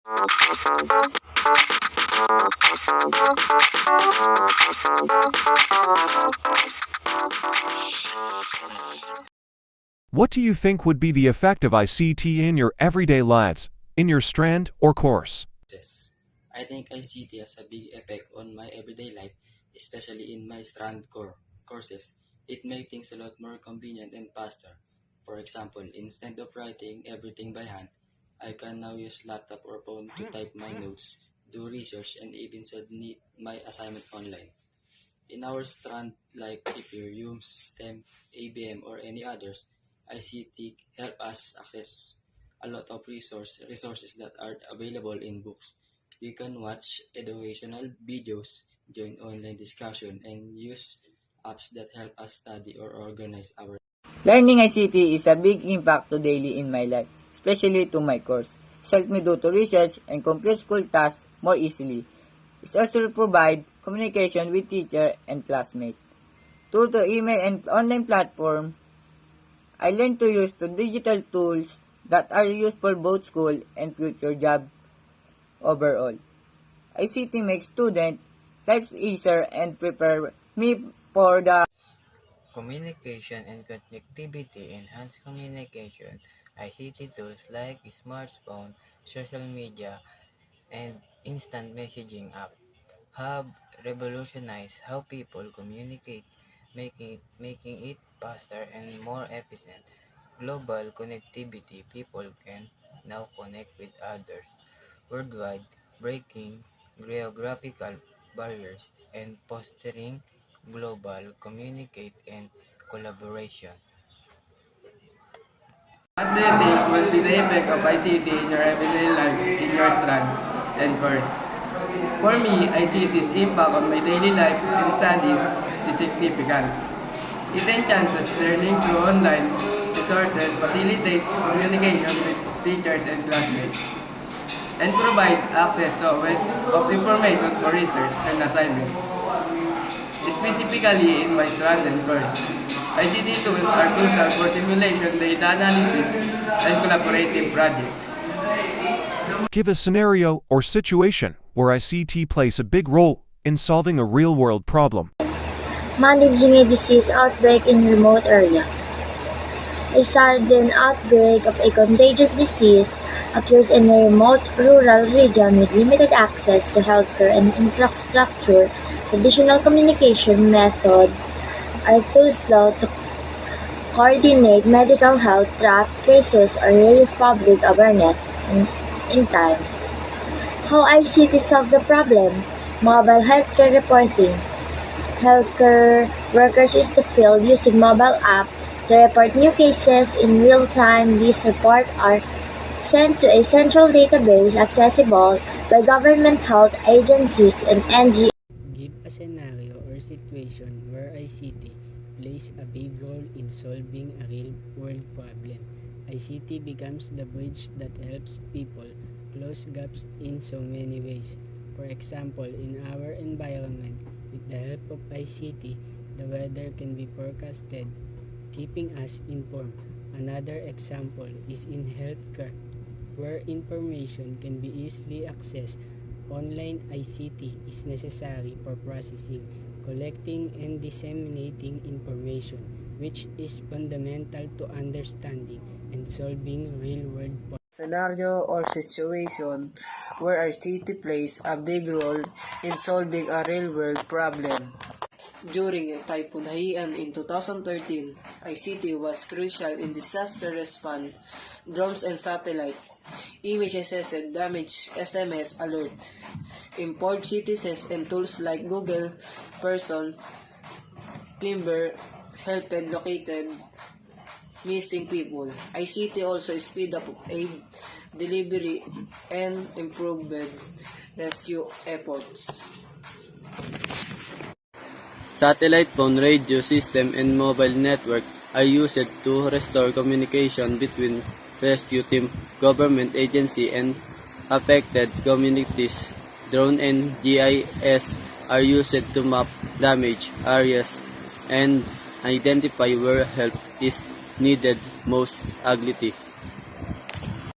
What do you think would be the effect of ICT in your everyday lives, in your strand or course? Yes. I think ICT has a big effect on my everyday life, especially in my strand courses. It makes things a lot more convenient and faster. For example, instead of writing everything by hand, I can now use laptop or phone to type my notes, do research, and even submit my assignment online. In our strand, like Ethereum, STEM, ABM, or any others, ICT help us access a lot of resources that are available in books. We can watch educational videos, join online discussion, and use apps that help us study or organize our. Learning ICT is a big impact to daily in my life, especially to my course. It helps me do to research and complete school tasks more easily. It also provide communication with teacher and classmates. Through the email and online platform, I learned to use the digital tools that are used for both school and future job overall. ICT makes student lives easier and prepare me for the Communication and connectivity enhance communication. ICT tools like smartphone, social media, and instant messaging app have revolutionized how people communicate, making it faster and more efficient. Global connectivity, people can now connect with others worldwide, breaking geographical barriers and fostering global communicate and collaboration. What do you think will be the effect of ICT in your everyday life, in your strand and course? For me, ICT's impact on my daily life and studies is significant. It enhances learning through online resources, facilitates communication with teachers and classmates, and provide access to a wealth of information for research and assignment. Specifically in my strand and course, ICT tools are crucial for simulation, data analysis, and collaborative projects. Give a scenario or situation where ICT plays a big role in solving a real-world problem. Managing a disease outbreak in remote area. A sudden outbreak of a contagious disease occurs in a remote rural region with limited access to healthcare and infrastructure. Traditional communication methods are too slow to coordinate medical health, track cases, or raise public awareness in time. How ICT solve the problem? Mobile healthcare reporting. Healthcare workers in the field using mobile app to report new cases in real time. These reports are sent to a central database accessible by government health agencies and NGOs. Give a scenario or situation where ICT plays a big role in solving a real-world problem. ICT becomes the bridge that helps people close gaps in so many ways. For example, in our environment, with the help of ICT, the weather can be forecasted, keeping us informed. Another example is in healthcare, where information can be easily accessed. Online ICT is necessary for processing, collecting, and disseminating information, which is fundamental to understanding and solving real-world problems. Scenario or situation where ICT plays a big role in solving a real-world problem. During Typhoon Haiyan in 2013, ICT was crucial in disaster response. Drones and satellite images and damage SMS alert. Import citizens and tools like Google Person Climber helped located missing people. ICT also speed up aid delivery and improved rescue efforts. Satellite phone radio system and mobile network are used to restore communication between rescue team, government agency, and affected communities. Drone and GIS are used to map damaged areas and identify where help is needed most urgently.